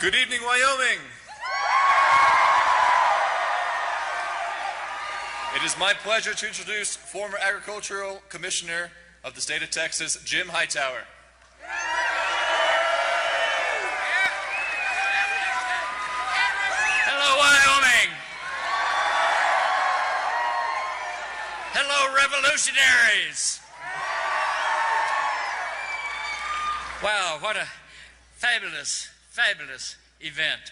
Good evening, Wyoming. It is my pleasure to introduce former Agricultural Commissioner of the state of Texas, Jim Hightower. Hello, Wyoming. Hello, revolutionaries. Wow, what a fabulous event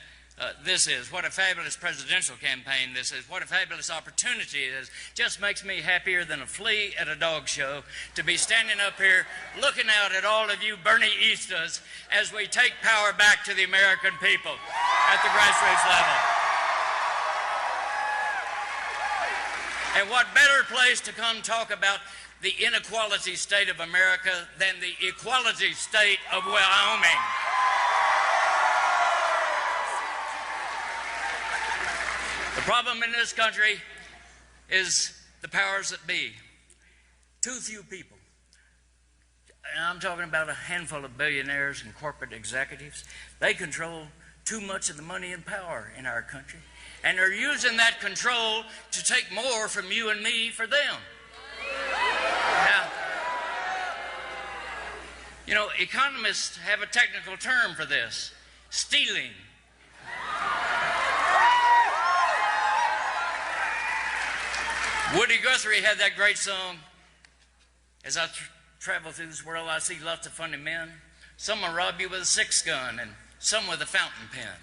this is. What a fabulous presidential campaign this is. What a fabulous opportunity it is. Just makes me happier than a flea at a dog show to be standing up here looking out at all of you Bernieistas as we take power back to the American people at the grassroots level. And what better place to come talk about the inequality state of America than the equality state of Wyoming. The problem in this country is the powers that be. Too few people. And I'm talking about a handful of billionaires and corporate executives. They control too much of the money and power in our country. And they're using that control to take more from you and me for them. Now, you know, economists have a technical term for this: stealing. Woody Guthrie had that great song, "As I travel through this world, I see lots of funny men. Some will rob you with a six-gun and some with a fountain pen."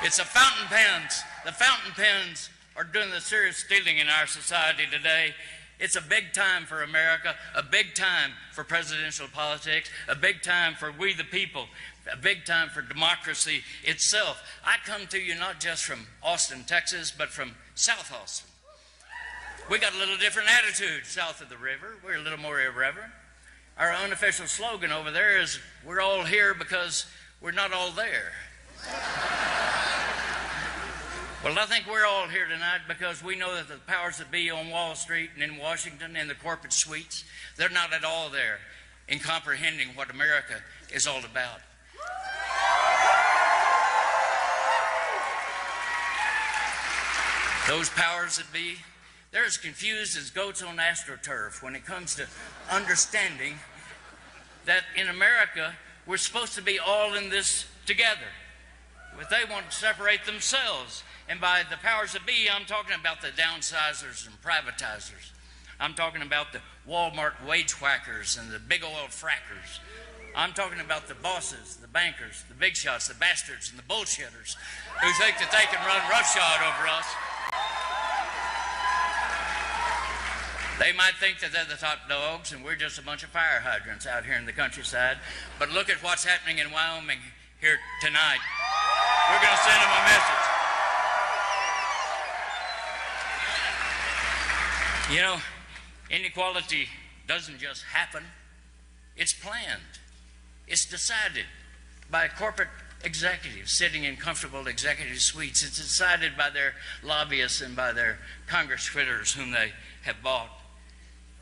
It's the fountain pens. The fountain pens are doing the serious stealing in our society today. It's a big time for America, a big time for presidential politics, a big time for we the people, a big time for democracy itself. I come to you not just from Austin, Texas, but from South Austin. We got a little different attitude south of the river. We're a little more irreverent. Our unofficial slogan over there is, "We're all here because we're not all there." Well, I think we're all here tonight because we know that the powers that be on Wall Street and in Washington and the corporate suites, they're not at all there in comprehending what America is all about. Those powers that be, they're as confused as goats on AstroTurf when it comes to understanding that in America we're supposed to be all in this together. But they want to separate themselves. And by the powers that be, I'm talking about the downsizers and privatizers. I'm talking about the Walmart wage whackers and the big oil frackers. I'm talking about the bosses, the bankers, the big shots, the bastards, and the bullshitters who think that they can run roughshod over us. They might think that they're the top dogs and we're just a bunch of fire hydrants out here in the countryside. But look at what's happening in Wyoming here tonight. We're going to send them a message. You know, inequality doesn't just happen. It's planned. It's decided by corporate executives sitting in comfortable executive suites. It's decided by their lobbyists and by their Congress critters whom they have bought.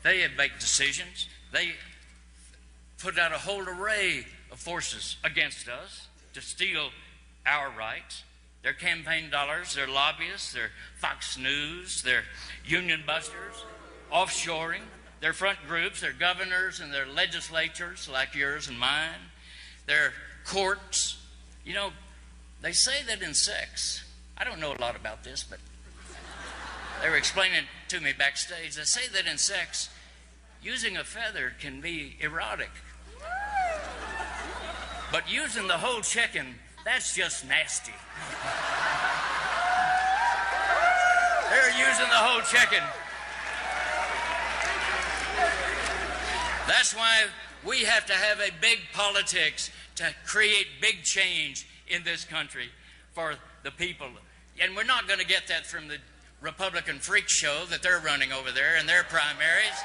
They have made decisions. They put out a whole array of forces against us to steal our rights. Their campaign dollars, their lobbyists, their Fox News, their union busters, offshoring, their front groups, their governors and their legislatures like yours and mine, their courts. You know, they say that in sex, I don't know a lot about this, but they were explaining it to me backstage. They say that in sex, using a feather can be erotic. But using the whole chicken, that's just nasty. They're using the whole chicken. That's why we have to have a big politics to create big change in this country for the people. And we're not going to get that from the Republican freak show that they're running over there in their primaries.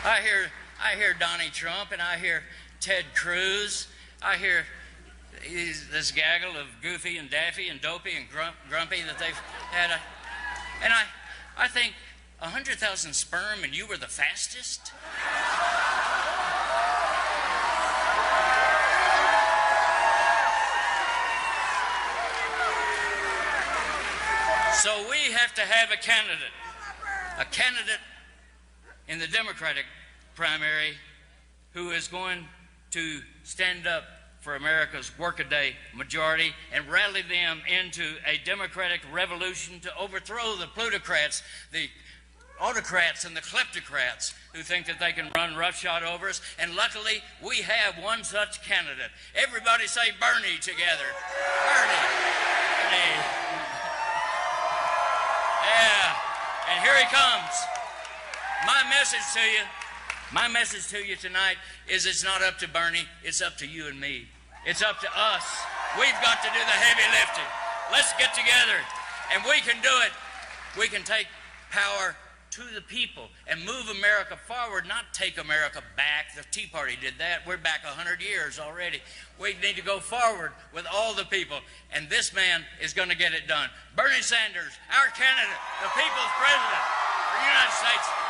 I hear Donnie Trump and I hear Ted Cruz. I hear this gaggle of Goofy and Daffy and Dopey and Grumpy that they've had. And I think 100,000 sperm and you were the fastest? So we have to have a candidate in the Democratic primary who is going to stand up for America's workaday majority and rally them into a democratic revolution to overthrow the plutocrats, the autocrats and the kleptocrats who think that they can run roughshod over us. And luckily, we have one such candidate. Everybody say Bernie together. Bernie. Bernie. Yeah. And here he comes. My message to you tonight is it's not up to Bernie, it's up to you and me. It's up to us. We've got to do the heavy lifting. Let's get together, and we can do it. We can take power to the people and move America forward, not take America back. The Tea Party did that. We're back 100 years already. We need to go forward with all the people, and this man is going to get it done. Bernie Sanders, our candidate, the people's president of the United States.